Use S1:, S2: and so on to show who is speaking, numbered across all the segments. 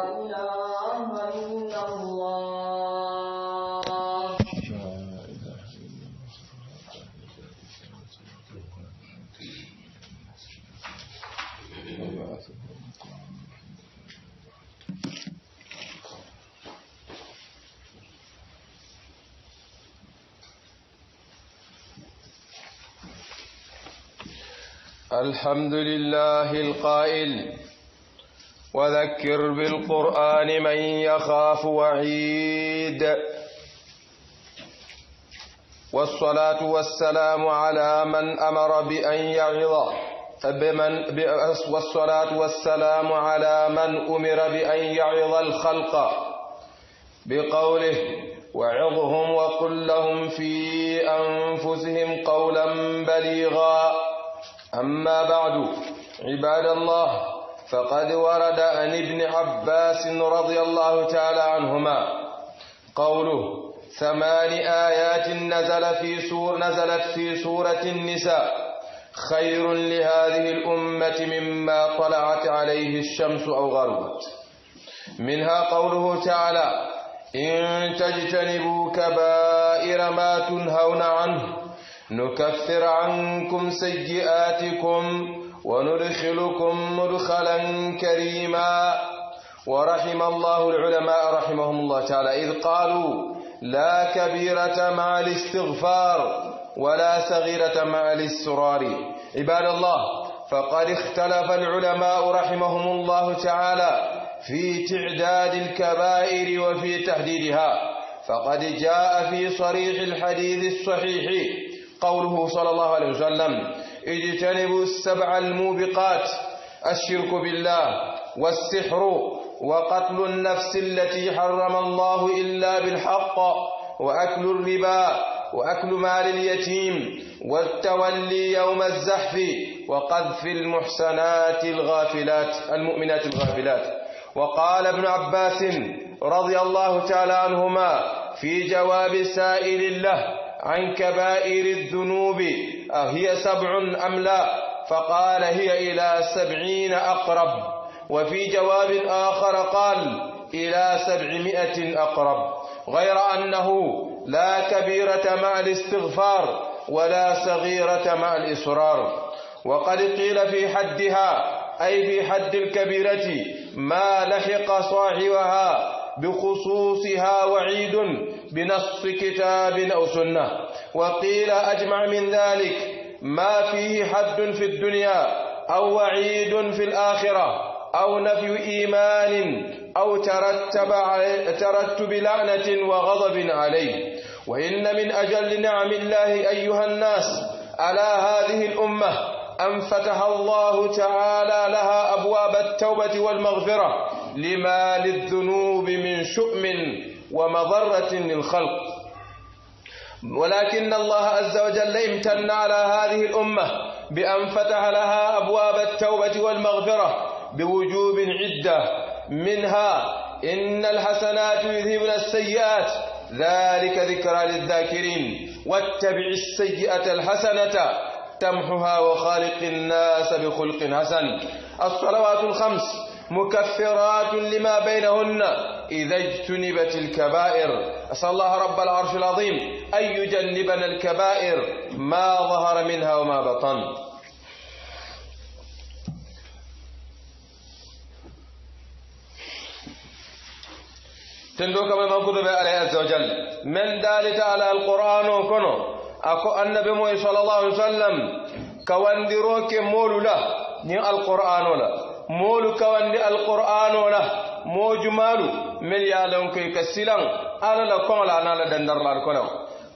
S1: إله إلا الله. الحمد لله القائل وذكر بالقرآن من يخاف وعيد. والصلاة والسلام على من أمر بأن يعظ والصلاة والسلام على من أمر بأن يعظ الخلق بقوله وعظهم وقل لهم في أنفسهم قولا بليغا. أما بعد عباد الله، فقد ورد عن ابن عباس رضي الله تعالى عنهما قوله 8 آيات نزلت في سورة النساء خير لهذه الأمة مما طلعت عليه الشمس أو غربت. منها قوله تعالى إن تجتنبوا كبائر ما تنهون عنه نكفر عنكم سيئاتكم وندخلكم مدخلا كريما. ورحم الله العلماء رحمهم الله تعالى إذ قالوا لا كبيرة مع الاستغفار ولا صغيرة مع الإصرار. عباد الله، فقد اختلف العلماء رحمهم الله تعالى في تعداد الكبائر وفي تحديدها، فقد جاء في صريح الحديث الصحيح قوله صلى الله عليه وسلم اجتنبوا السبع الموبقات الشرك بالله والسحر وقتل النفس التي حرم الله إلا بالحق وأكل الربا وأكل مال اليتيم والتولي يوم الزحف وقذف المحسنات المؤمنات الغافلات. وقال ابن عباس رضي الله تعالى عنهما في جواب سائل له عن كبائر الذنوب هي 7 أم لا؟ فقال هي إلى 70 أقرب. وفي جواب آخر قال إلى 700 أقرب، غير أنه لا كبيرة مع الاستغفار ولا صغيرة مع الإصرار. وقد قيل في حدها أي في حد الكبيرة ما لحق صاحبها بخصوصها وعيد بنص كتاب أو سنة. وقيل أجمع من ذلك ما فيه حد في الدنيا أو وعيد في الآخرة أو نفي إيمان أو ترتب لعنة وغضب عليه. وإن من أجل نعم الله أيها الناس على هذه الأمة أن فتح الله تعالى لها أبواب التوبة والمغفرة لما للذنوب من شؤم ومضرة للخلق. ولكن الله عز وجل امتن على هذه الأمة بأن فتح لها أبواب التوبة والمغفرة بوجوب عدة، منها إن الحسنات يذهبن السيئات ذلك ذكرى للذاكرين واتبع السيئة الحسنة تمحها وخالق الناس بخلق حسن. الصلوات الخمس مكفرات لما بينهن إذا اجتنبت الكبائر. أسأل الله رب العرش العظيم أن يجنبنا الكبائر ما ظهر منها وما بطن. تندوك بمقود بأله عز وجل من دالت على القرآن وكنو أكو النبي موسى صلى الله عليه وسلم كواندروك مولو له ني القرآن ولا مولو كواندي القرآن ولا موجمالو مليالون كي كسيلان أنا لكم لا أنا لدندر لاركولو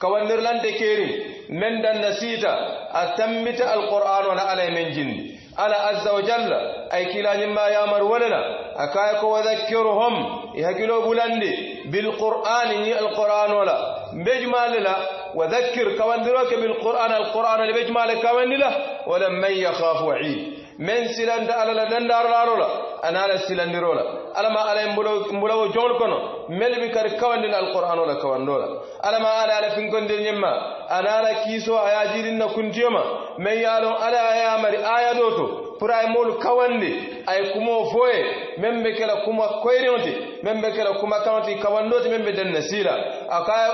S1: كواندر لان تكيري من دن نسيتا أتمت القرآن ولا على من جن على عز وجل أي كلا نما يامر ولنا أكايك وذكرهم يهكلو بلندي بالقرآن ني القرآن ولا بجمال لا وذكر كواندروك بالقرآن القرآن اللي بجمال كوان له ولمن يخاف وعيد من سلند على لندار لارولا أنا على سلندرولا على ما على مبلو جول كنو مل بكر كوان القرآن ولا كوان دولا على ما على فينكون دنيما أنا على كيسو أياجيرنا كنتيما men yalon ala ayamari aya doto pura mol kawande ay kumo foye membe kala kuma koyrionti membe kala kuma kawti kawandoti membe den nasila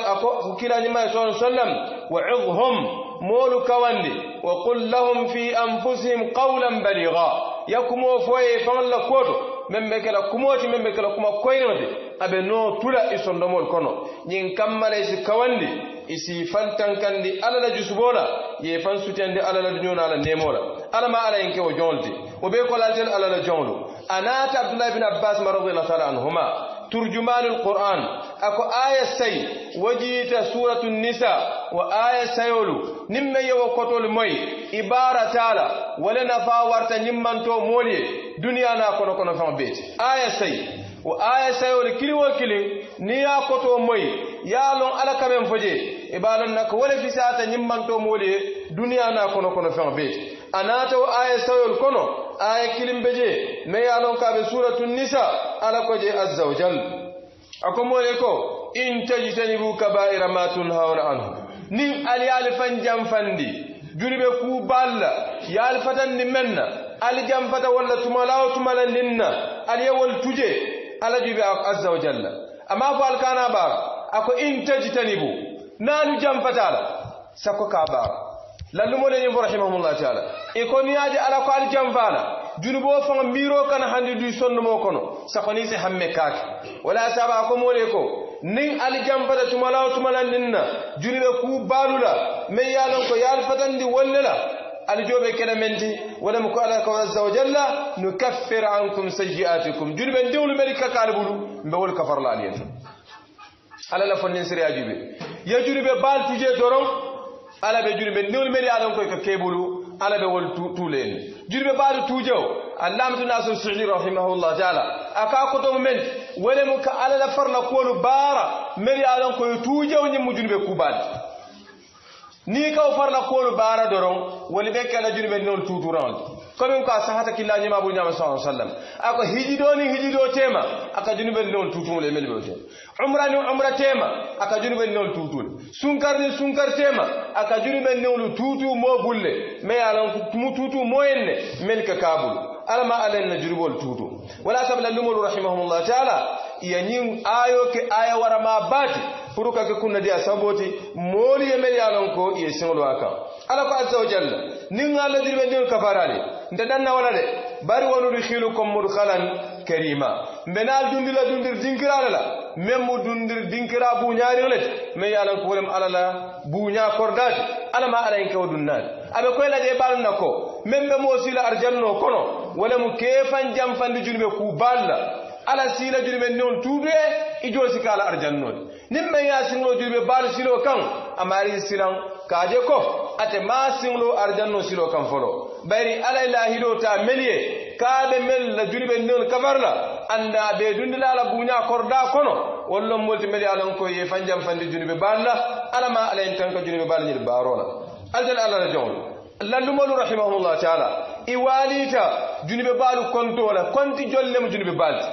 S1: ako kila nyima sallam wa'idhum mol kawande wa qul lahum fi anfusihim qawlan baligha yakumo foye falla koto membe kala kumoti membe kala kuma koyrionti abe no tula isondomol kono nyin kammala isi kawandi isi fantan kandi ala la jusbola ye fan sutende ala la dunyona ala nemola ala ma ala yinke o jonti o be ko laltel ala la jonlu anata abdullah ibn abbas radhiyallahu ta'ala anhuma turjuman alquran ako aya say wajita suratu nisa wa aya sayulu nimme yo kotol moy ibara taala wala nafa warta nyimmanto molye dunya na kono kono fam beti aya say wa aya sayol kili wo kili ni ya koto moy ya lon ala kamen foje ibalan nak wala fi sata nyimmanto mole dunya na kono kono fam be anata wa aya sayol kono aya kilim beje me ya lon ka be suratul nisa ala ko je azza wa jall akomo ko in tajtanibu kaba'ira ma tunhauna anhu nin ali alfan jamfandi juribe ku balla ya alfatan ni menna ali jamfata wala tumala tumala ninna ali yawal tuje ala jibi azza wa jalla amma fa alkana bara ako in tajtanibu nanu jamfatala sako ka bara lallumo le nyimbo rahimahumullah taala e ko niyaji ala ko al jamfala junubo fa miro kana handi du sonno kono sako ni se hamme kake wala saba ko mole ko nin al jamfata tumala ninna junube ku balula me yalon ko yal fatandi wallala aljobe kala menti wala mu ko ala ko azza wa jalla nukaffir ankum sayyi'atikum junube dewlu melika kalbulu mbe wol kafar la aliyen ala la fonnen siri ajube ya junube bal tuje doron ala be junube dewlu meli ala ko ka kebulu ala be wol tulen junube bal tujew allamtu nasu su'li rahimahullah ta'ala aka ko to men wala mu ka ala la farla ko bara meli ala ko tujew nyim junube kubal ni kaw farla ko bara doron wali be kala junube non tuturan comme ko sahata killa nyima bu nyama sallallahu alaihi wasallam ako hijido tema aka junube non tutumule mel be umra tema aka junube non tutul sunkar tema aka junube non tutu mo bulle me yalan tutu mo enne melka kabul alama alen jurubol tutu wala sabla lumul rahimahumullah ta'ala yanyin ayo ke aya warama bati furuka ke kunna dia saboti moli yemel yalan ko ye singlo aka ala ko azza wa jalla nin ala dirbe nin kafarale ndadanna wala de bari wonu khilukum mudkhalan karima menal dundir dinkira la memmu dundir dinkira bu nyaari let me yalan ko wolem alala bu nya kordati alama ala en ko dunnal abe ko la de bal nako membe mo sila arjanno kono wala mu kefan jam fandi julbe ku balla ala sila julbe non tude ijo sikala arjanno nimme ya singlo julbe bal silo kan amari silan kaje ko ate ma singlo arjanno silo kan folo bari ala ilahido ta meliye kaade mel la julbe non kafarla anda be dundila la bunya korda kono wallo molti meli alan ko ye fanjam fandi julbe balla ala ma ala en tanka julbe bal ni barola aljal ala rajon lallumolu rahimahullah ta'ala iwalita junube balu konto wala konti jollem junube balti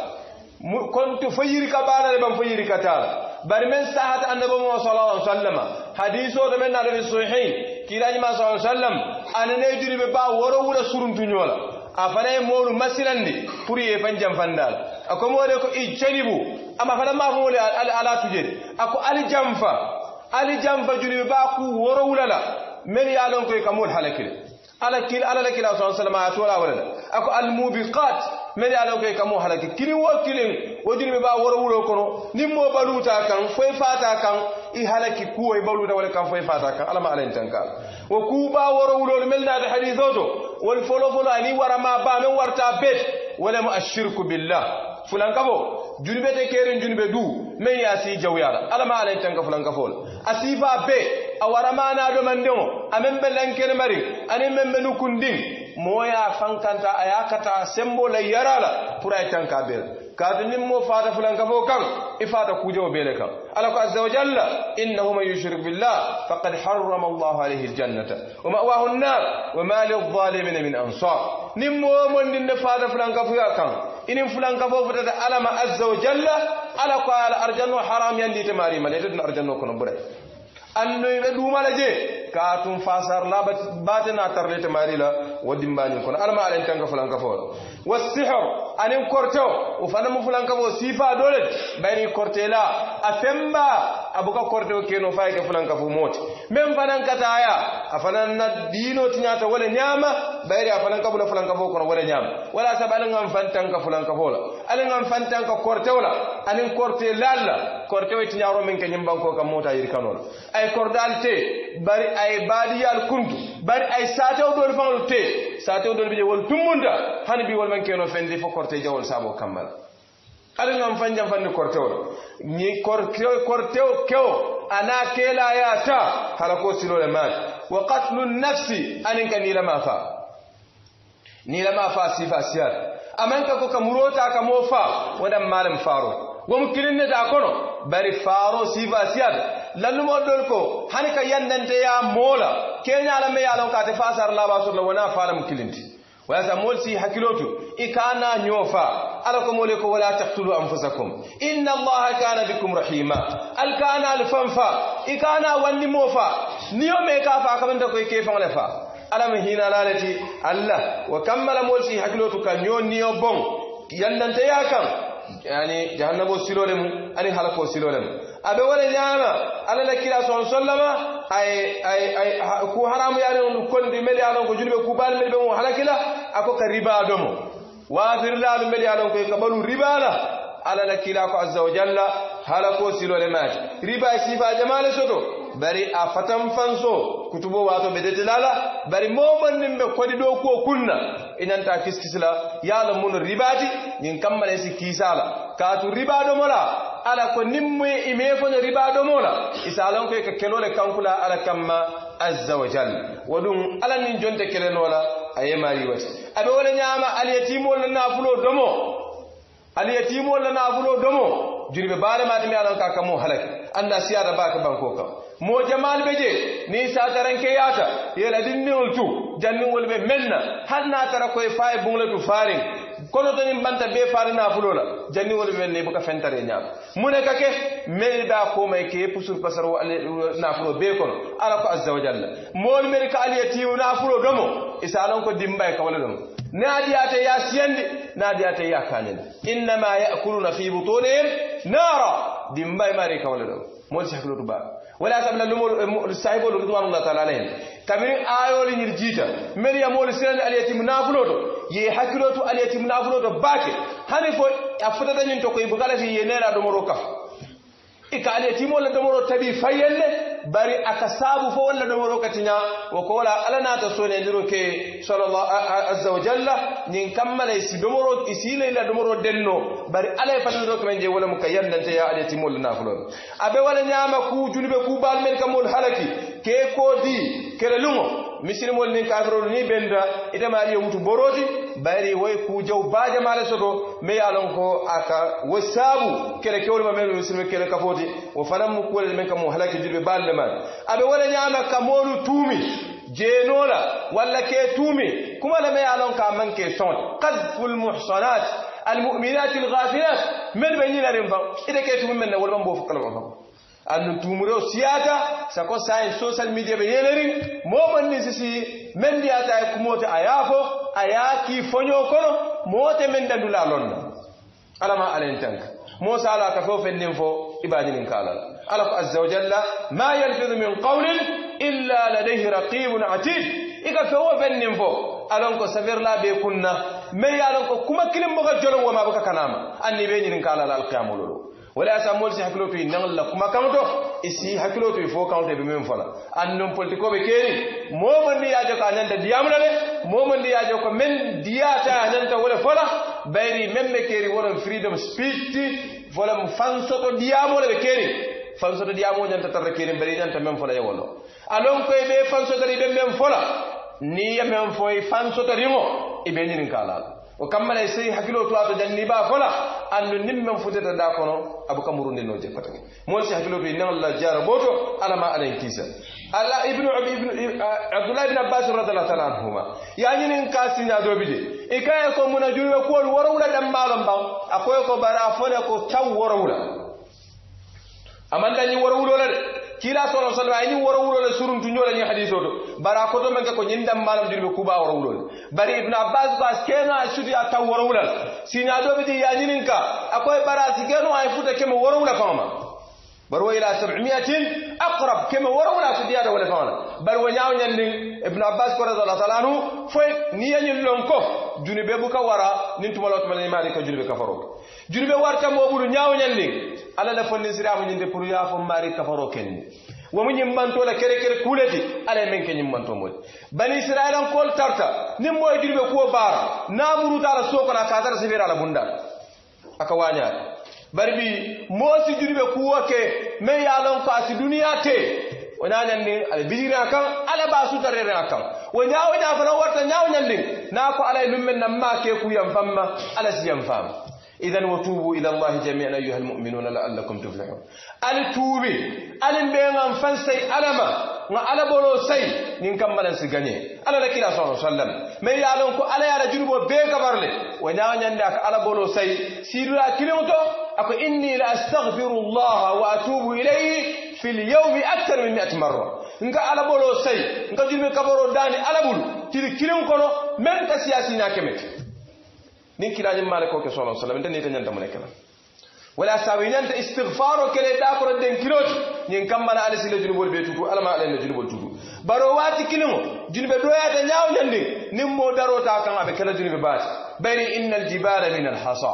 S1: konto fayiri ka bana bam fayiri ka taala bari men sahat annabi muhammad sallallahu alaihi wasallam hadiso de men nabi sahih kilaji ma sallallahu alaihi wasallam anane junube ba woro wala suruntu nyola afane molu masilandi pour ye fanjam fandal ako mode ko ijenibu ama fala ma mole ala tujede ako ali jamfa junube ba ku woro wala من يعلم كي كمول حلكله على كل على لك الله صلى الله عليه وسلم أتولا ولا أكو الموبقات من يعلم كي كمول حلكله كل وكلين ودين ببا ورولو كنو نمو بلوتا كان فيفاتا كان إهلك كوي بلوتا ولا كان فيفاتا كان على ما عليه تنكال وكوبا ورولو من هذا حديثه والفلو أني ورا ما با من ورتا بيت ولا ما الشرك بالله فلان كفو جنبه كيرن جنبه دو من ياسي جويالا على ما عليه تنك فلان كفول أسيفا بيت awarama na do mandemo amen belanken mari anen men menukundin moya fankanta ayakata sembo la yarala pour ay tanka bel kadnim mo faata fulan ka fo kan ifata kujo bele kan ala ko azza wa jalla innahu man yushrik billah faqad harrama Allah alayhi aljannata wa ma'wahu an-nar wa ma lil-zalimin min ansar nimmo mon din faata fulan ka fo kan inin fulan ka fo fota alama azza wa jalla ala ko ala arjanno haram yandi tamari malete arjanno kono bure anno be duma la je ka tum fasar la batina tarlete marila wadimbani kono alma alen tanga fulanka fo wasihr anin korto o fanamu fulanka fo sifa dole bayni kortela afemba abuka korto keno fayke fulanka fo moti mem fanan kataya afanan na dino tinyata wala nyama bayri afanan kabula fulanka fo kono wala nyama wala sabal ngam fantanka fulanka fo la alen ngam fantanka korto la anin korte lalla korto tinyaro men ke nyimbanko kam mota yir kanol ay kordalte bari ay badiyal kuntu bari ay satew dol fanglu te satew dol bi wol tumunda hani bi wol man keno fendi fo korte jawol sabo kamal ala ngam fanjam fanni kortew ni kortew kew ana kela ya ta halako silole mat wa qatlun nafsi anin kan ni lama fa sifa siyar amanka ko kamurota ka mofa wadan malam faro wom kilinne da kono bari faro sifa siyar lanu modol ko hanika yandante ya mola kenya la me yalon ka te fasar la basur la wana falam kilinti wala molsi hakilotu ikana nyofa alako mole ko wala taqtulu anfusakum inna allaha kana bikum rahima alkana alfanfa ikana wandi mofa niyo me ka fa kamanda ko ke fa lefa alam hina lalati allah wa kammala molsi hakilotu kan niyo bon yandante ya kan yani jahannabo silolemu ani halako silolemu abe wala nyama ala la kila sallama ay ku haramu yare kondi meli alon ko julbe ku bal meli be mo halakila ako ka riba domo wafir la meli alon ko kabalu riba la ala la kila ko azza wa jalla halako silolemati riba sifa jamale soto bari a fatam fanso kutubo wato bedetilala bari momon nimbe kodi do ko kunna inanta kiskisla yalla mun ribati nin kammale si kisala katu riba do mola ala ko nimme ime fo riba do mola isalon ko ka kelole kankula ala kamma azza wa jalla wadum ala nin jonte kelenola ayemari wati abe wala nyama al yatimol nafulo domo al yatimol nafulo domo juribe bare ma dimi alon ka kamo halak anda siyada baka banko kam mo jamal beje ni sa taranke yata yela dinnol tu jannol be menna hanna tara koy fay bungla tu faring kono to ni banta be farina fulola jannol be ne buka fentare nyaab mune kake melda ko may ke pusul pasaro na fulo be kono ala ko azza wa jalla mo meri ka aliyati na fulo domo isalon ko dimbay ka wala domo nadiyate ya siyandi nadiyate ya kanene inma yaakuluna fi butunihim nara dimbay mari ka wala domo mo ci haklu ba wala sabla lumul sahibo ridwanullah ta'ala alayhi kamiri ayoli nyir jita meri ya mol sinan aliyatim nafuloto ye hakiloto aliyatim nafuloto bake hani fo afuta danyin to koy bugala fi yenera do moroka ika aliyatim wala do moro tabi fayelle bari akasabu fo wala do moroka tinya wako wala alana ta sone ndiro ke sallallahu azza wa jalla nin kammala isi do moro isile la do moro denno bari alay fatando ko menje wala mukayyandante ya aliyatim wala nafuloto abe wala nyama ku junube ku bal men kamol halaki ke ko di kere lungo misrimol nin kafirol ni benda ita mari wutu borodi bari way ku jaw baaja mala soto me yalon ko aka wasabu kere kewol ma men misrim kere kafoti wo fanam ko men kam halaki dirbe balle man abe wala nyama kamolu tumi jenola wala ke tumi kuma la me yalon ka manke son qadful muhsanat almu'minat alghafilat men bayina rimba ida ke tumi men wala mbo fukala ba annu tumuro siyata sako sai social media be yeleri momon ni sisi men diata ay kumote ayafo ayaki fonyo kono mote men dandula lonna alama alentanka موسى على كفوف النفو إبادين كالا ألف عز وجل ما يلفظ من قول إلا لديه رقيب عتيد إذا كفوف النفو ألونكو سفر لا بيكونا مي ألونكو كما كلم بغا جلو وما بغا كناما أني بيني كالا القيام لولو ولا سامول سي حكلوتو نغلا كما كامتو isi hakiloto fo kawte be men fala annum politiko be keri momon ni yaajo ka nanda diyamna le momon ni yaajo ko men diyata nanta wala fala bayri memme keri wala freedom speech wala fansoto diyamo le be keri fansoto diyamo nanta tarra keri bari nanta men fala yawolo alon ko be fansoto ri be men fala ni yamem foy fansoto rimo ibe nyin kala o kammala sey hakilo to ato janni ba fola andu nimmen futata da kono abu kamurunde no je patani mo si hakilo be nan la jara boto alama alay kisa ala ibnu abdullah ibn abbas radhiyallahu ta'ala anhuma yani nin kasinya do bide e kay ko muna jurwe ko worowla dam balon baw akoy ko bara fole ko taw worowla amanda ni wara wulo la de kila sallallahu alaihi wasallam ni wara wulo la surun tunyola ni hadithu do bara ko to men ko nyindam malam dirbe kuba wara wulo bari ibn abbas bas keno asudi ata wara wulo sina do be ya nyininka akoy bara sigeno ay futa kema wara wulo fama بل وإلى 700 أقرب كما ورونا سديادة ولا فانا بل ونياو نيندين ابن عباس رضي الله تعالى عنه فوي نياني لونكو جوني بوكا ورا نينتو مالوت مالي مالك جوني كفارو جوني وارتا موبودو نياو نيندين على لا فني سيرامو نيندي pour ya fo mari kafaro ken wamu nyimbanto la kere kere kuleti ala menke nyimbanto mod bani israel an kol tarta nim moy jurbe ko bara namuru dara soko na kadara sibira la bunda aka wanya barbi mosi jurbe kuwoke me yalon ko asi duniya te wonanan ni al bijira kan ala basu tarere kan wonyawo da fana warta nyawo nyandin na ko ala lummen nam ma ke ku yam famma ala siyam fam idan watubu ila allah jami'an ayyuha almu'minuna la'allakum tuflihun al tubi al bengan fansai alama nga ala bolo sai nin kammalan si ganye ala la kila sallallahu alaihi wasallam me yalon ko ala yala jurbo be kabarle wonyawo nyanda ka ala bolo sai sidura kilimoto ako inni la astaghfirullah wa atubu ilayhi fil yawmi akthar min 100 marra nga ala bolo sai nga jurbe kabaro dani ala bulu tiri kilim kono men ka siyasi na kemet nin kilani malako ke sallallahu alaihi wasallam tan nyanta mun kala wala sawinanta istighfaro kele da ko den kilot nyin kammala ala sile junubol be tutu alama ala junubol tutu baro wati kilimo junube doya da nyaaw nyande nimmo darota kan abe kala junube baat bari innal jibala min al hasa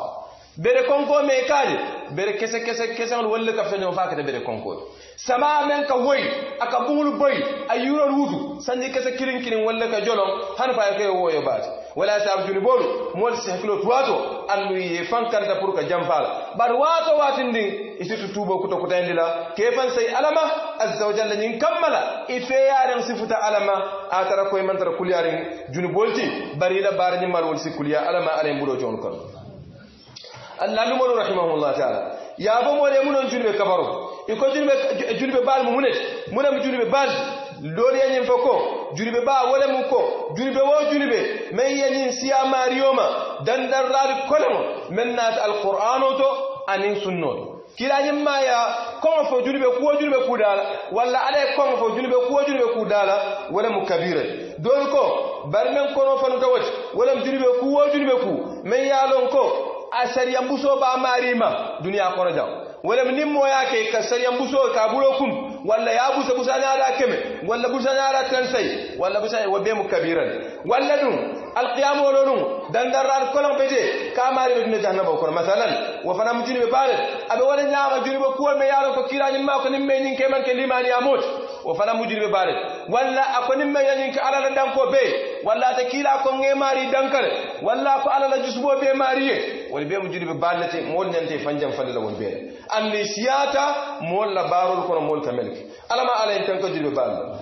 S1: bere konko me kaje bere kese wala ka fenyo fakata bere konko sama men ka woy aka bungul boy ayuro wutu sanji kese kirin wala ka jolon han fa ke woyo baat wala sab junubol mol si hakilo tuwato andu ye fankanta pour ka jamfala bar wato watindi isitu tubo kuto kutandila kefan sai alama azza wa jalla nyin kammala ife yaren sifuta alama atara koy man tara kulyaren junubolti bari la bar nyimal wol si kulya alama ale mbudo jon kon Allah lumaro rahimahullah ta'ala ya bo mo le munon junube kabaro iko junube bal mu munet munam junube bal dole yanyin fako junube ba wala mu ko junube wo junube men yanyin siya mariyoma dandar rad kolmo men nat alqur'ano to anin sunno kila nyimma ya ko fo junube ku dala wala ale ko fo junube ku dala wala mu kabira dole ko bar men kono fanu gawat wala junube ku men yalon ko asari yambuso ba marima duniya kono jaw wala nimmo yake ka sari yambuso ka bulokum wala ya busa busana ala keme wala busana ala tansai wala busana wabe mu kabiran wala dum alqiyam wolonu dandarar kolon bede ka mari be jahannama ko masalan wa fana mujini be bare abe wala nyaama juri be ko me yaro ko kirani ma ko nimme nyin ke man ke limani amot wa fana mujini be bare wala akoni me nyin ka ala danko be wala ta kila ko ngemari dankare wala ko ala la jusbo be mariye wal be mujini be balate mol nyante fanjam fadala wol be andi siyata mol la barul kono mol kamelki alama ala en tan ko jilbe bal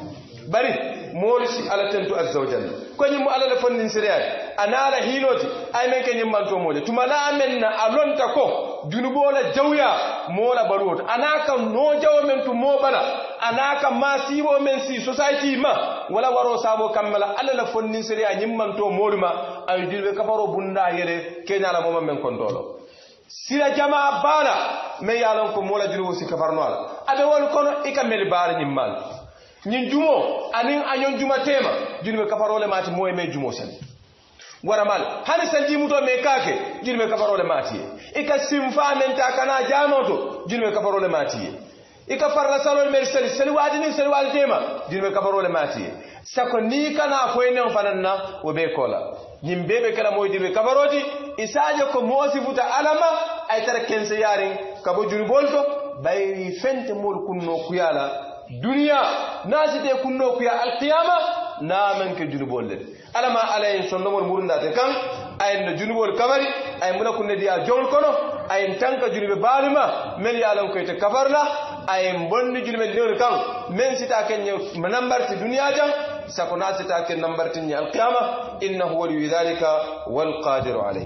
S1: bari mol si ala tantu azza wa jalla ko nyim ala la fannin siriyat anala hiloti ay men ke nyim manto mole tumala amenna alonta ko junubola jawya mola barot anaka no jaw men tu mo bala anaka masibo men si society ma wala waro sabo kamala ala la fannin siriya nyim manto moluma ay jilbe kafaro bunda yere kenyala moma men kon dolo sila jamaa bana me yalon ko mola julu si kafarno ala abe wol kono ikamel bar nyimmal nyin jumo anin anyon juma tema julu kafarole mati moy me jumo sen waramal hani sanji muto me kake julu kafarole mati ika simfa men ta kana jamoto julu kafarole mati ika farla salol mer sel wadi tema julu kafarole mati sako ni kana ko enen fananna wo be kola yimbebe kala moy dirbe kabaroti isaje ko mosi futa alama ay tara kense yarin kabo juri bolto bayri fente mol kunno kuyala dunya nasite kunno kuya alqiyama na man ke juri bolle alama alayin sonno mol murunda te kan ay no juri bol kabari ay mula kunne dia jol kono ay tanka juri be balima mel yalan ko te kafarla ay bonni juri be leer kan men sita ken nambar ti dunya jang سكنات تاكل نمبر تني القيامة إنه ولي ذلك والقادر عليه